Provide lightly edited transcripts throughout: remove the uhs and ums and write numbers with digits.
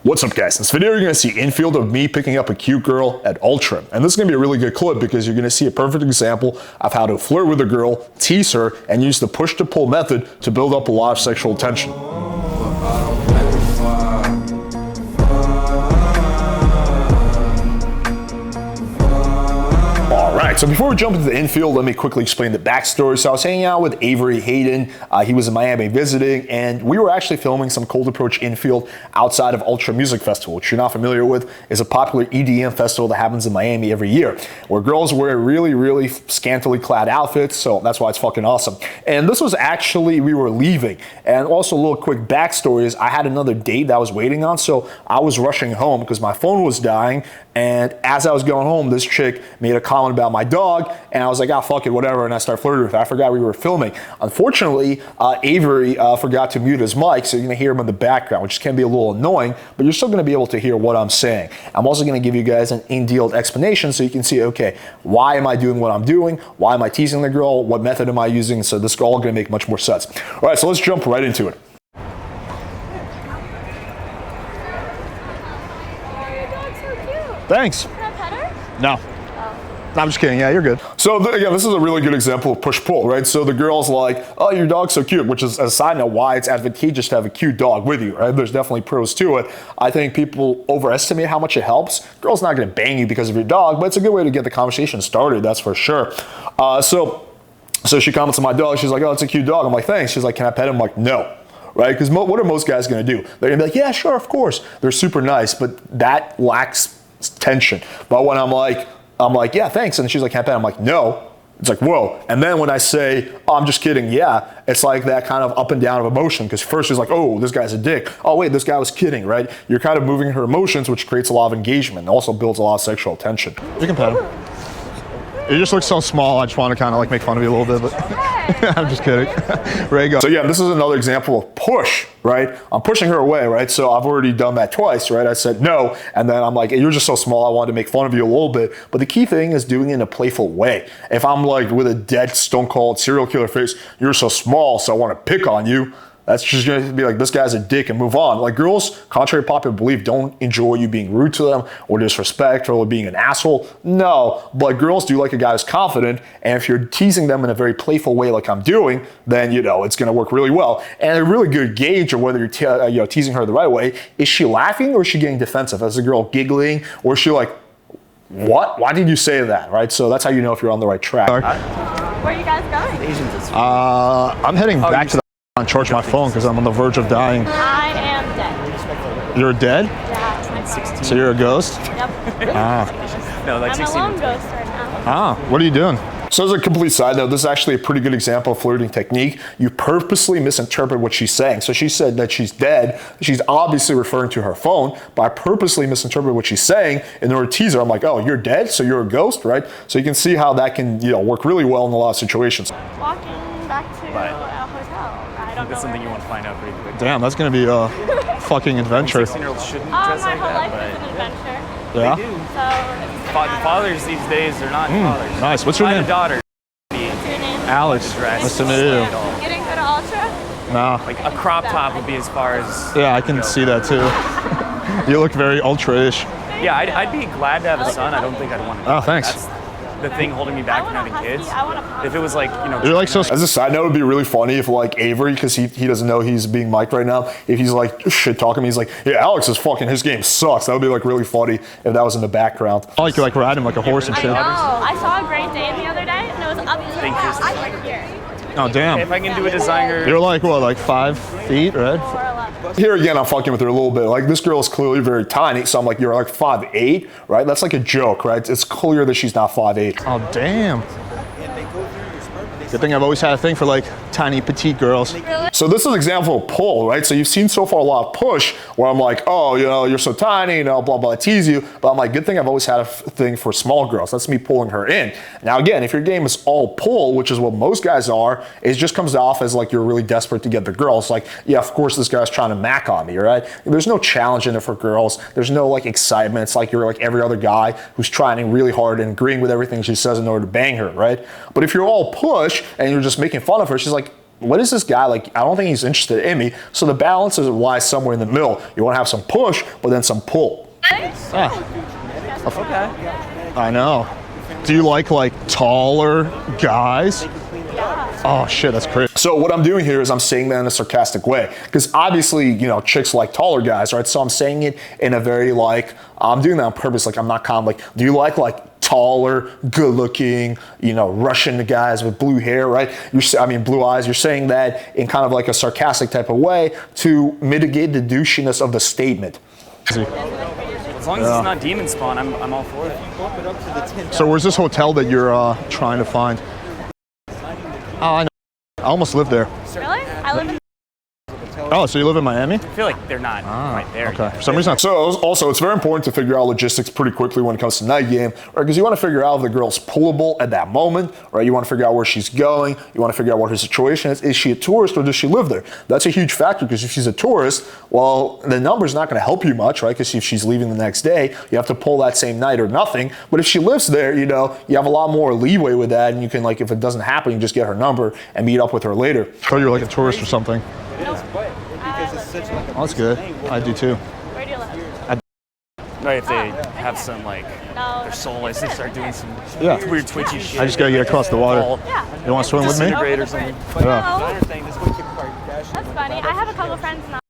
What's up guys, in this video you're going to see infield of me picking up a cute girl at Ultra. And this is going to be a really good clip because you're going to see a perfect example of how to flirt with a girl, tease her, and use the push to pull method to build up a lot of sexual tension. Alright, so before we jump into the infield, let me quickly explain the backstory. So I was hanging out with Avery Hayden. He was in Miami visiting, and we were actually filming some cold approach infield outside of Ultra Music Festival, which you're not familiar with, is a popular EDM festival that happens in Miami every year, where girls wear really scantily clad outfits, so that's why it's fucking awesome. And this was actually, we were leaving. And also a little quick backstory is I had another date that I was waiting on, so I was rushing home because my phone was dying. And as I was going home, this chick made a comment about my dog, and I was like, ah, fuck it, whatever, and I started flirting with her. I forgot we were filming. Unfortunately, Avery forgot to mute his mic, so you're gonna hear him in the background, which can be a little annoying, but you're still gonna be able to hear what I'm saying. I'm also gonna give you guys an in-detailed explanation so you can see, okay, why am I doing what I'm doing? Why am I teasing the girl? What method am I using? So this is all gonna make much more sense. All right, so let's jump right into it. Thanks. Can I pet her? No. Oh. I'm just kidding. Yeah, you're good. So again, this is a really good example of push-pull, right? So the girl's like, oh, your dog's so cute, which is, as a side note, why it's advantageous to have a cute dog with you, right? There's definitely pros to it. I think people overestimate how much it helps. Girl's not going to bang you because of your dog, but it's a good way to get the conversation started, that's for sure. So she comments on my dog. She's like, oh, it's a cute dog. I'm like, thanks. She's like, can I pet him? I'm like, no. Right? Because what are most guys going to do? They're going to be like, yeah, sure, of course. They're super nice, but that lacks tension. But when I'm like, yeah, thanks, and she's like, can't pet, I'm like, no. It's like, whoa. And then when I say, oh, I'm just kidding, yeah, it's like that kind of up and down of emotion, because first she's like, oh, this guy's a dick. Oh, wait, this guy was kidding, right? You're kind of moving her emotions, which creates a lot of engagement and also builds a lot of sexual tension. You can pet him. You just look so small, I just want to kind of like make fun of you a little bit, but I'm just kidding. Ready, go. So yeah, this is another example of push, right? I'm pushing her away, right? So I've already done that twice, right? I said no, and then I'm like, hey, you're just so small, I wanted to make fun of you a little bit. But the key thing is doing it in a playful way. If I'm like with a dead, stone cold serial killer face, you're so small, so I want to pick on you. That's just going to be like, this guy's a dick, and move on. Like, girls, contrary to popular belief, don't enjoy you being rude to them or disrespectful or being an asshole. No, but girls do like a guy who's confident, and if you're teasing them in a very playful way like I'm doing, then, you know, it's going to work really well. And a really good gauge of whether you're teasing her the right way, is she laughing or is she getting defensive? Is the girl giggling, or is she like, what? Why did you say that, right? So that's how you know if you're on the right track. Where are you guys going? I'm heading back to the charge my phone because I'm on the verge of dying. I am dead. You're dead? Yeah. So you're a ghost? Yep. No, like I'm 16. a lone ghost right now. What are you doing? So as a complete side note, this is actually a pretty good example of flirting technique. You purposely misinterpret what she's saying. So she said that she's dead. She's obviously referring to her phone, but I purposely misinterpret what she's saying in order to tease her. I'm like, oh, you're dead, so you're a ghost, right? So you can see how that can, you know, work really well in a lot of situations. Walking back to a hotel. I don't know. That's something you want to find out pretty quick. Damn, that's gonna be a fucking adventure. 16-year-olds shouldn't dress My like whole life that, is an adventure. Yeah? They do. So The fathers these days are not fathers. Nice. What's your Find name? a daughter. what's your name? Alex. Nice to meet you. Getting go to Ultra? No. Like a crop top would be as far as. Yeah, I can see that too. You look very ultra-ish. Yeah, I'd be glad to have a son. I don't think I'd want to. Oh, thanks. That's the thing holding me back from having kids. If it was like, you know. You're like, so as a side note, it would be really funny if like Avery, because he doesn't know he's being mic'd right now, if he's like shit talking me, he's like, yeah, Alex is fucking, his game sucks. That would be like really funny if that was in the background. I like you like ride him like a horse and I shit. know. I saw a Great Dane the other day, and it was up here. Right here. Oh damn. If I can do a designer. You're like what, like 5 feet, right? 4'11". Here again, I'm fucking with her a little bit. Like, this girl is clearly very tiny, so I'm like, you're like 5'8", right? That's like a joke, right? It's clear that she's not 5'8". Oh damn. Good thing I've always had a thing for like tiny petite girls. Really? So this is an example of pull, right? So you've seen so far a lot of push where I'm like, oh, you know, you're so tiny, you know, blah, blah, I tease you. But I'm like, good thing I've always had a thing for small girls. That's me pulling her in. Now again, if your game is all pull, which is what most guys are, it just comes off as like you're really desperate to get the girl. It's like, yeah, of course this guy's trying to mac on me, right? There's no challenge in it for girls. There's no like excitement. It's like you're like every other guy who's trying really hard and agreeing with everything she says in order to bang her, right? But if you're all push and you're just making fun of her, she's like, what is this guy like? I don't think he's interested in me. So the balance lies somewhere in the middle. You want to have some push, but then some pull. Okay. I know. Do you like taller guys? Oh shit, that's crazy. So what I'm doing here is I'm saying that in a sarcastic way, because obviously, you know, chicks like taller guys, right? So I'm saying it in a very I'm doing that on purpose. Like, I'm not calm. Do you like taller, good-looking, you know, Russian guys with blue hair, right? Blue eyes. You're saying that in kind of a sarcastic type of way to mitigate the douchiness of the statement. As long as it's not demon spawn, I'm all for it. So where's this hotel that you're trying to find? Oh, I know. I almost lived there. Really? I live in. Oh, so you live in Miami? I feel like they're not right there. Okay. For some reason. So also, it's very important to figure out logistics pretty quickly when it comes to night game, right? Because you want to figure out if the girl's pullable at that moment, right? You want to figure out where she's going. You want to figure out what her situation is. Is she a tourist or does she live there? That's a huge factor, because if she's a tourist, well, the number's not going to help you much, right? Because if she's leaving the next day, you have to pull that same night or nothing. But if she lives there, you know, you have a lot more leeway with that, and you can if it doesn't happen, you just get her number and meet up with her later. Oh, you're like a tourist or something. Oh, that's good. I do too. Where do you live? Right, if they have some their soul license, they start doing some weird twitchy shit. I just gotta get across the water. Yeah. You want to swim with me? Disintegrate or something. Yeah. That's funny. I have a couple friends now.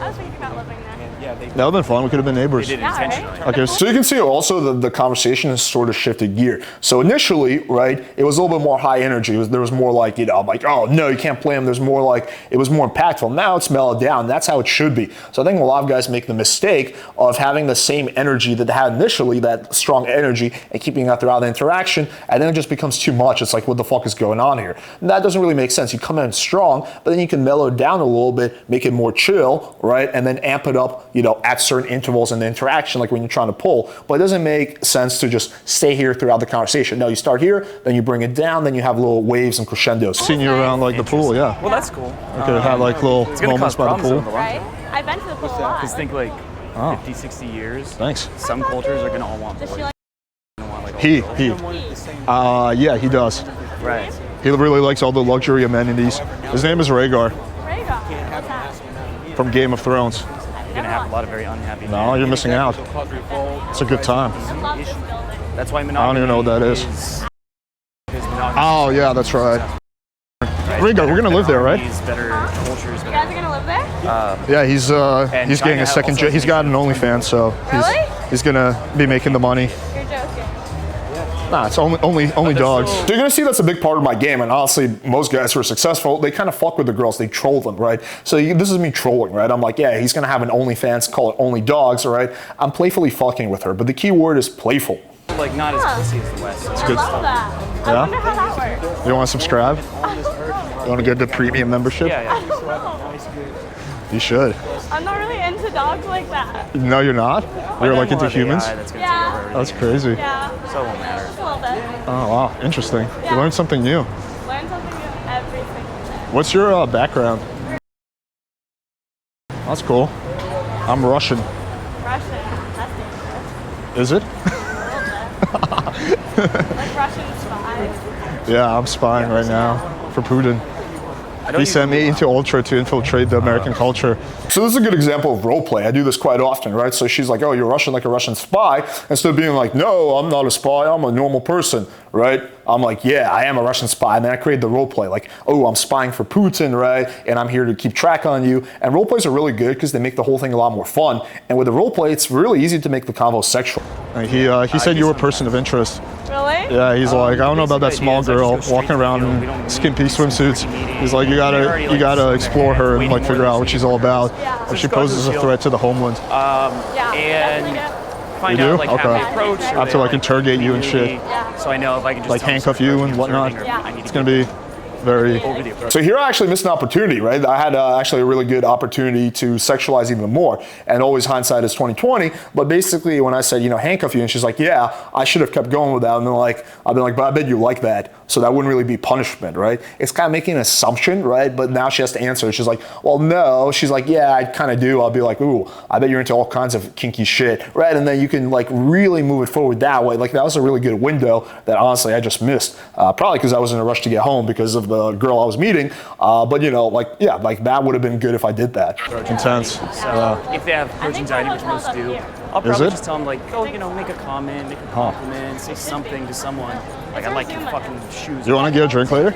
I was thinking about living there. That would have been fun. We could have been neighbors. They did intentionally. Okay, so you can see also the conversation has sort of shifted gear. So initially, right, it was a little bit more high energy. There was more oh no, you can't play him. There's more it was more impactful. Now it's mellowed down. That's how it should be. So I think a lot of guys make the mistake of having the same energy that they had initially, that strong energy, and keeping that throughout the interaction, and then it just becomes too much. It's what the fuck is going on here? And that doesn't really make sense. You come in strong, but then you can mellow it down a little bit, make it more chill, right, and then amp it up, you know, at certain intervals in the interaction, like when you're trying to pull. But it doesn't make sense to just stay here throughout the conversation. No, you start here, then you bring it down, then you have little waves and crescendos. Seeing you around the pool, yeah. Well, that's cool. You could have little moments by the pool. Right? I've been to the pool a lot. Because think 50, 60 years. Thanks. Some cultures are gonna all want boys. Yeah, he does. Right. He really likes all the luxury amenities. His name is Rhaegar. From Game of Thrones. You're gonna have a lot of very unhappy men. No, you're missing out. It's a good time. That's why monogamy. I don't even know what that is. Oh yeah, that's right. Rhaegar, we're gonna live there, right? Better cultures. You guys are gonna live there? Yeah, he's getting a second job. He's got an OnlyFans, so he's gonna be making the money. You're joking. Nah, it's only dogs. So you're gonna see that's a big part of my game, and honestly, most guys who are successful, they kind of fuck with the girls, they troll them, right? So this is me trolling, right? I'm like, yeah, he's gonna have an OnlyFans, call it Only Dogs, right? I'm playfully fucking with her, but the key word is playful. Not as pussy as the West. I love that. I wonder how that works. You want to subscribe? You want to get the premium membership? Yeah. You should. I'm not really into dogs like that. No, you're not? You're into humans? That's crazy. Yeah. So it won't matter. Just a little bit. Oh, wow. Interesting. Yeah. You learned something new. Learn something new every single day. What's your background? That's cool. I'm Russian. Russian. That's dangerous. Is it? Like Russian spies. Yeah, I'm spying right now for Putin. He sent me into Ultra to infiltrate the American culture. So this is a good example of role play. I do this quite often, right? So she's like, oh, you're Russian like a Russian spy. Instead of being like, no, I'm not a spy, I'm a normal person, right? I'm like, yeah, I am a Russian spy. And then I create the role play like, oh, I'm spying for Putin, right? And I'm here to keep track on you. And role plays are really good because they make the whole thing a lot more fun. And with the role play, it's really easy to make the convo sexual. He said you were a person of interest. Really? Yeah, he's like, I don't know about that small girl walking around in skimpy swimsuits. He's like, you gotta explore her and figure out what she's all about. Yeah. If she poses a threat to the homeland. Yeah. And find out how they approach. I have to interrogate you and shit. Yeah. So I know if I can just handcuff you and whatnot. Yeah. It's gonna be very. So here I actually missed an opportunity, right? I had actually a really good opportunity to sexualize even more, and always hindsight is 20/20. But basically, when I said, handcuff you, and she's like, yeah, I should have kept going with that, and then I've been like, but I bet you like that, so that wouldn't really be punishment, right? It's kind of making an assumption, right? But now she has to answer. She's like, well, no. She's like, yeah, I kind of do. I'll be like, ooh, I bet you're into all kinds of kinky shit, right? And then you can really move it forward that way. That was a really good window that honestly I just missed, probably because I was in a rush to get home because of of the girl I was meeting. But you know, like, yeah, like that would have been good if I did that. Intense. So if they have approach anxiety, which most do, I'll probably just tell them like, oh, you know, make a comment, make a compliment, say something to someone. Like, I like your fucking shoes. You want to get a drink later?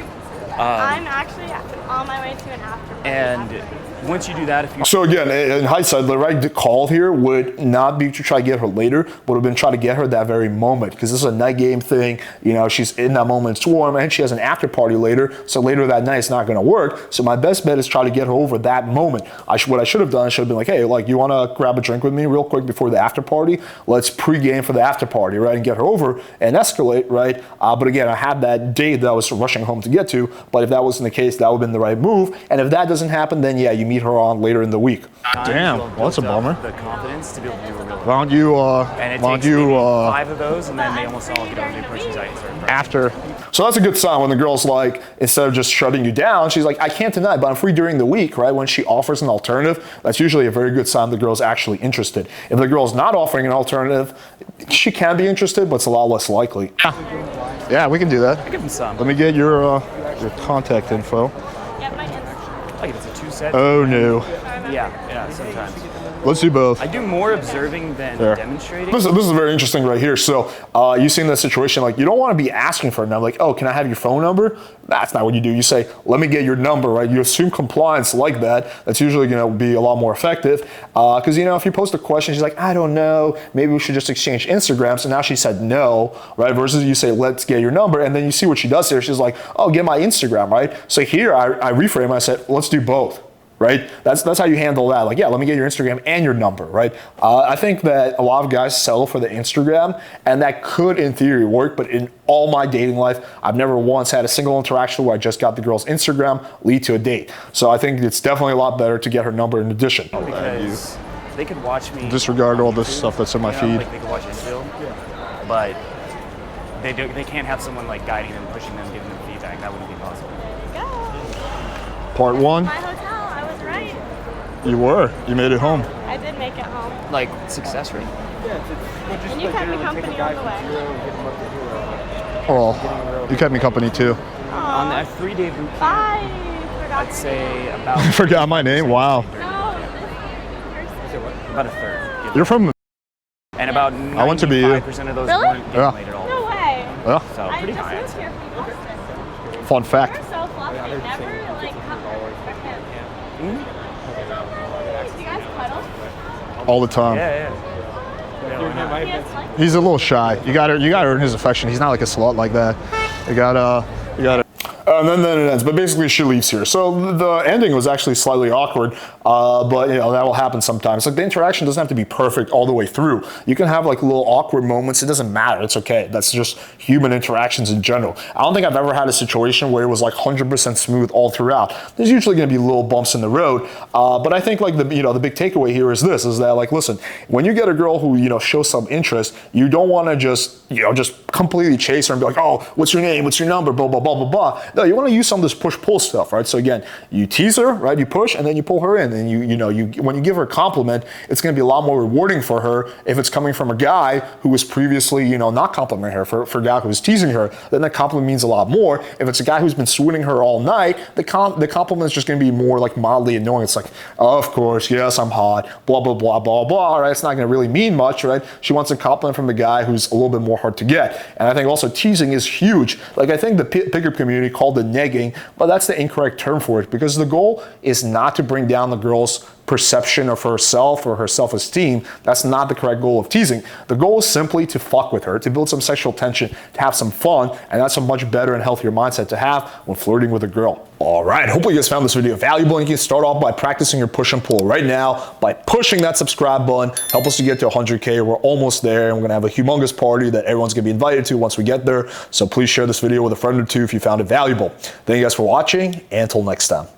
I'm actually on my way to an after. And once you do that, if you... So again, in hindsight, the right call here would not be to try to get her later, would have been try to get her that very moment, because this is a night game thing. You know, she's in that moment, it's warm, and she has an after party later, so later that night it's not going to work. So my best bet is try to get her over that moment. What I should have done, I should have been like, hey, like, you want to grab a drink with me real quick before the after party? Let's pre-game for the after party, right, and get her over and escalate, right? But again, I had that date that I was rushing home to get to, but if that wasn't the case, that would have been the right move. And if that doesn't happen, then yeah, you meet her on later in the week. Damn, well, that's a bummer. The confidence to be able to do a real... Why don't you, and it takes maybe 5 of those, and then they almost all get over the approach anxiety. after? So that's a good sign when the girl's like, instead of just shutting you down, she's like, I can't deny, but I'm free during the week, right? When she offers an alternative, that's usually a very good sign the girl's actually interested. If the girl's not offering an alternative, she can be interested, but it's a lot less likely. Yeah, we can do that. I give them some. Let me get your contact info. I give it a 2-set. Oh no. Yeah, sometimes. Let's do both. I do more observing than demonstrating. This is very interesting right here. So you see in this situation, like, you don't want to be asking for a number. Like, oh, can I have your phone number? That's not what you do. You say, let me get your number, right? You assume compliance like that. That's usually going to be a lot more effective. Because, you know, if you post a question, she's like, I don't know. Maybe we should just exchange Instagram. So now she said no, right? Versus you say, let's get your number. And then you see what she does here. She's like, oh, get my Instagram, right? So here I reframe. I said, let's do both. Right? That's how you handle that. Like, yeah, let me get your Instagram and your number, right? I think that a lot of guys settle for the Instagram, and that could, in theory, work. But in all my dating life, I've never once had a single interaction where I just got the girl's Instagram lead to a date. So I think it's definitely a lot better to get her number in addition. Because they could watch me. Disregard all this stuff that's in my feed. Like they could watch Infield, but they can't have someone like guiding them, pushing them, giving them feedback. That wouldn't be possible. Part 1. My hotel. You were. You made it home. I did make it home. Like success rate. And you kept me company on the way. Oh, you kept me company too. On that 3-day boot camp, I'd say about... I forgot my name? Wow. About a third. You're from... And about I want to be you. 95% of those weren't getting laid at all. No way. Yeah. So pretty high. Fun fact. You're so fluffy. Never, like, All the time. Yeah. He's a little shy. You gotta earn his affection. He's not like a slut like that. You gotta. And then it ends. But basically, she leaves here. So the ending was actually slightly awkward, but you know, that will happen sometimes. Like, the interaction doesn't have to be perfect all the way through. You can have like little awkward moments. It doesn't matter. It's okay. That's just human interactions in general. I don't think I've ever had a situation where it was like 100% smooth all throughout. There's usually going to be little bumps in the road. But I think like the big takeaway here is this: is that, like, listen, when you get a girl who shows some interest, you don't want to just completely chase her and be like, oh, what's your name? What's your number? Blah blah blah blah blah. No, you want to use some of this push-pull stuff, right? So again, you tease her, right? You push, and then you pull her in. And when you give her a compliment, it's going to be a lot more rewarding for her if it's coming from a guy who was previously, not complimenting her. For a guy who was teasing her, then that compliment means a lot more. If it's a guy who's been swooning her all night, the compliment is just going to be more like mildly annoying. It's like, oh, of course, yes, I'm hot, blah blah blah blah blah. Right? It's not going to really mean much, right? She wants a compliment from a guy who's a little bit more hard to get. And I think also teasing is huge. Like, I think the pickup community called it negging, but that's the incorrect term for it, because the goal is not to bring down the girl's perception of herself or her self-esteem. That's not the correct goal of teasing. The goal is simply to fuck with her, to build some sexual tension, to have some fun, and that's a much better and healthier mindset to have when flirting with a girl. All right, hopefully you guys found this video valuable, and you can start off by practicing your push and pull right now by pushing that subscribe button. Help us to get to 100K. We're almost there, and we're gonna have a humongous party that everyone's gonna be invited to once we get there. So please share this video with a friend or two if you found it valuable. Thank you guys for watching, and until next time.